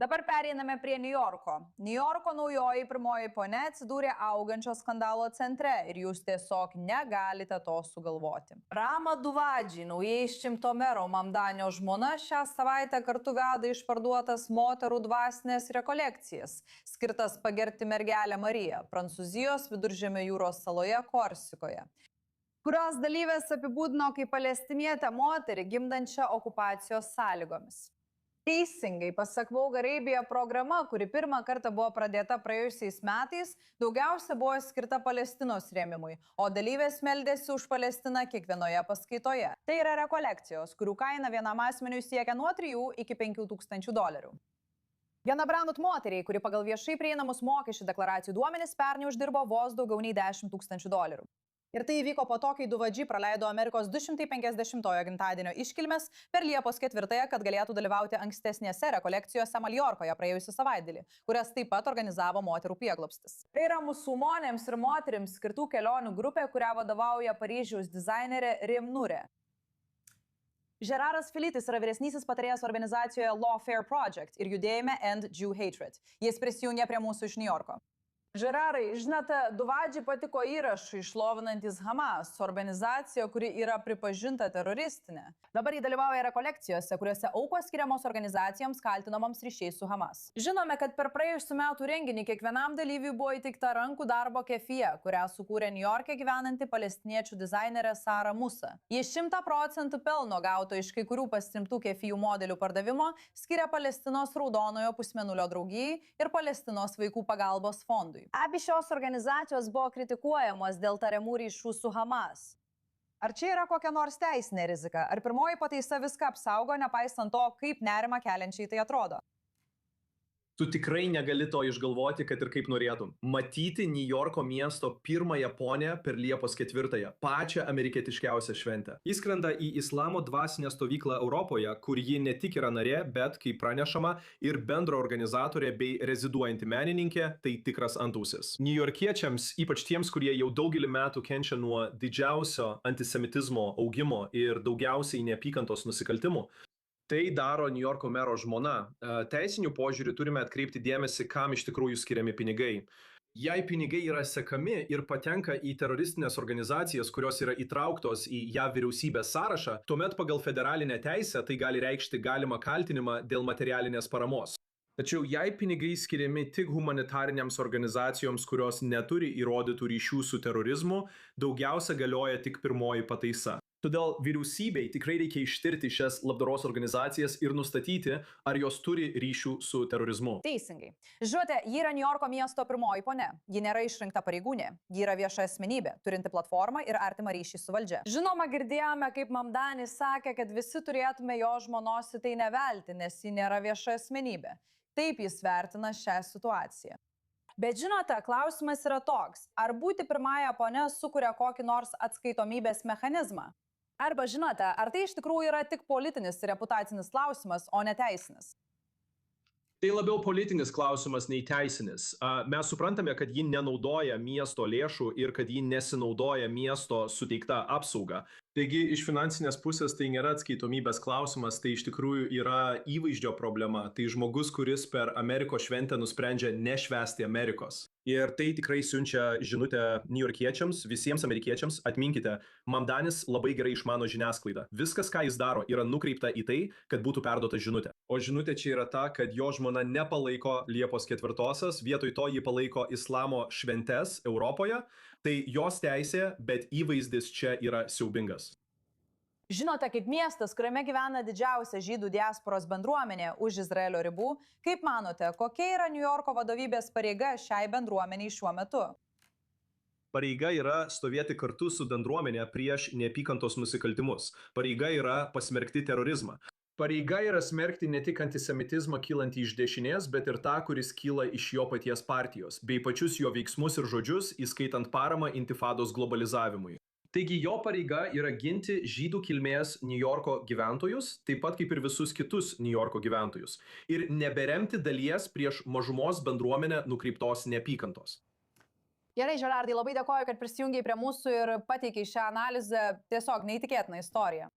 Dabar pereiname prie Niujorko. Niujorko naujoji pirmoji ponia atsidūrė augančio skandalo centre ir jūs tiesiog negalite to sugalvoti. Rama Duvadži, naujai išrinkto mero Mamdanio žmona, šią savaitę kartu veda išparduotas moterų dvasinės rekolekcijas, skirtas pagerbti mergelę Mariją, Prancūzijos Viduržemio jūros saloje Korsikoje, kurios dalyvės apibūdino kaip palestinietę moterį gimdančią okupacijos sąlygomis. Teisingai, pasak Vogue Arabia, programa, kuri pirmą kartą buvo pradėta praėjusiais metais, daugiausia buvo skirta Palestinos rėmimui, o dalyvės meldėsi už Palestiną kiekvienoje paskaitoje. Tai yra rekolekcijos, kurių kaina vienam asmeniui siekia nuo 3 iki 5 tūkstančių dolerių. Viena Brandut moteriai, kuri pagal viešai prieinamus mokesčių deklaracijų duomenis pernai uždirbo vos daugiau nei 10 tūkstančių dolerių. Ir tai įvyko po to, kai Duvadži praleido Amerikos 250-ojo gimtadienio iškilmes per Liepos 4-ąją, kad galėtų dalyvauti ankstesnėse rekolekcijose Maljorkoje praėjusį savaitgalį, kurias taip pat organizavo moterų prieglobstis. Tai yra musulmonėms ir moterims skirtų kelionių grupė, kurią vadovauja Paryžiaus dizainerė Rimnurė. Žeraras Filitis yra vyresnysis patarėjas organizacijoje Lawfare Project ir judėjime End Jew Hatred. Jis prisijungė prie mūsų iš Niujorko. Žerarai, žinote, Duvadži patiko įrašai šlovinantis Hamas, organizacija, kuri yra pripažinta teroristinė. Dabar jį dalyvauja rekolekcijose, kuriuose aukos skiriamos organizacijoms kaltinamoms ryšiais su Hamas. Žinome, kad per praėjusių metų renginį kiekvienam dalyviui buvo įteikta rankų darbo kefija, kurią sukūrė Niujorke gyvenanti palestiniečių dizainerė Sara Musa. Jis 100% pelno gauto iš kai kurių pasirinktų kefijų modelių pardavimo skiria Palestinos Raudonojo pusmėnulio draugijai ir Palestinos vaikų pagalbos fondui. Abi šios organizacijos buvo kritikuojamos dėl tariamų ryšių su Hamas. Ar čia yra kokia nors teisinė rizika? Ar pirmoji pataisa viską apsaugo, nepaisant to, kaip nerimą keliančiai tai atrodo? Tu tikrai negali to išgalvoti, kad ir kaip norėtum. Matyti Niujorko miesto pirmąją ponią per Liepos 4-ąją, pačią amerikietiškiausią šventę. Įskrenda į islamo dvasinę stovyklą Europoje, kur ji ne tik yra narė, bet, kaip pranešama, ir bendro organizatorė bei reziduojanti menininkė, tai tikras antausis. Niujorkiečiams, ypač tiems, kurie jau daugelį metų kenčia nuo didžiausio antisemitizmo augimo ir daugiausiai neapykantos nusikaltimų, tai daro Niujorko mero žmona. Teisinių požiūrių turime atkreipti dėmesį, kam iš tikrųjų skiriami pinigai. Jei pinigai yra sekami ir patenka į teroristinės organizacijas, kurios yra įtrauktos į JAV vyriausybės sąrašą, tuomet pagal federalinę teisę tai gali reikšti galimą kaltinimą dėl materialinės paramos. Tačiau jei pinigai skiriami tik humanitariniams organizacijoms, kurios neturi įrodytų ryšių su terorizmu, daugiausia galioja tik pirmoji pataisa. Todėl vyriausybei tikrai reikia ištirti šias labdaros organizacijas ir nustatyti, ar jos turi ryšių su terorizmu. Teisingai. Žinote, ji yra Niujorko miesto pirmoji ponia. Ji nėra išrinkta pareigūnė. Ji yra vieša asmenybė, turinti platformą ir artimą ryšį su valdžia. Žinoma, girdėjome, kaip Mamdanis sakė, kad visi turėtume jo žmonos į tai nevelti, nes ji nėra vieša asmenybė. Taip jis vertina šią situaciją. Bet žinote, klausimas yra toks, ar būti pirmąją ponę sukuria kokį nors atskaitomybės mechanizmą? Arba žinote, ar tai iš tikrųjų yra tik politinis ir reputacinis klausimas, o ne teisinis? Tai labiau politinis klausimas nei teisinis. Mes suprantame, kad ji nenaudoja miesto lėšų ir kad ji nesinaudoja miesto suteikta apsauga. Taigi iš finansinės pusės tai nėra atskaitomybės klausimas, tai iš tikrųjų yra įvaizdžio problema. Tai žmogus, kuris per Amerikos šventę nusprendžia nešvęsti Amerikos. Ir tai tikrai siunčia žinutę niujorkiečiams, visiems amerikiečiams. Atminkite, Mamdanis labai gerai išmano žiniasklaidą. Viskas, ką jis daro, yra nukreipta į tai, kad būtų perduota žinutė. O žinutė čia yra ta, kad jo žmona nepalaiko Liepos 4-osios, vietoj to ji palaiko islamo šventes Europoje. Tai jos teisė, bet įvaizdis čia yra siaubingas. Žinote, kaip miestas, kuriame gyvena didžiausia žydų diasporos bendruomenė už Izraelio ribų, kaip manote, kokia yra Niujorko vadovybės pareiga šiai bendruomeniai šiuo metu? Pareiga yra stovėti kartu su bendruomenė prieš neapykantos nusikaltimus. Pareiga yra pasmerkti terorizmą. Pareiga yra smerkti ne tik antisemitizmą kylantį iš dešinės, bet ir tą, kuris kyla iš jo paties partijos, bei pačius jo veiksmus ir žodžius, įskaitant paramą intifados globalizavimui. Taigi jo pareiga yra ginti žydų kilmės Niujorko gyventojus, taip pat kaip ir visus kitus Niujorko gyventojus. Ir neberemti dalies prieš mažumos bendruomenę nukreiptos neapykantos. Gerai, Žerardai, labai dėkoju, kad prisijungiai prie mūsų ir pateikiai šią analizę. Tiesiog neįtikėtina istorija.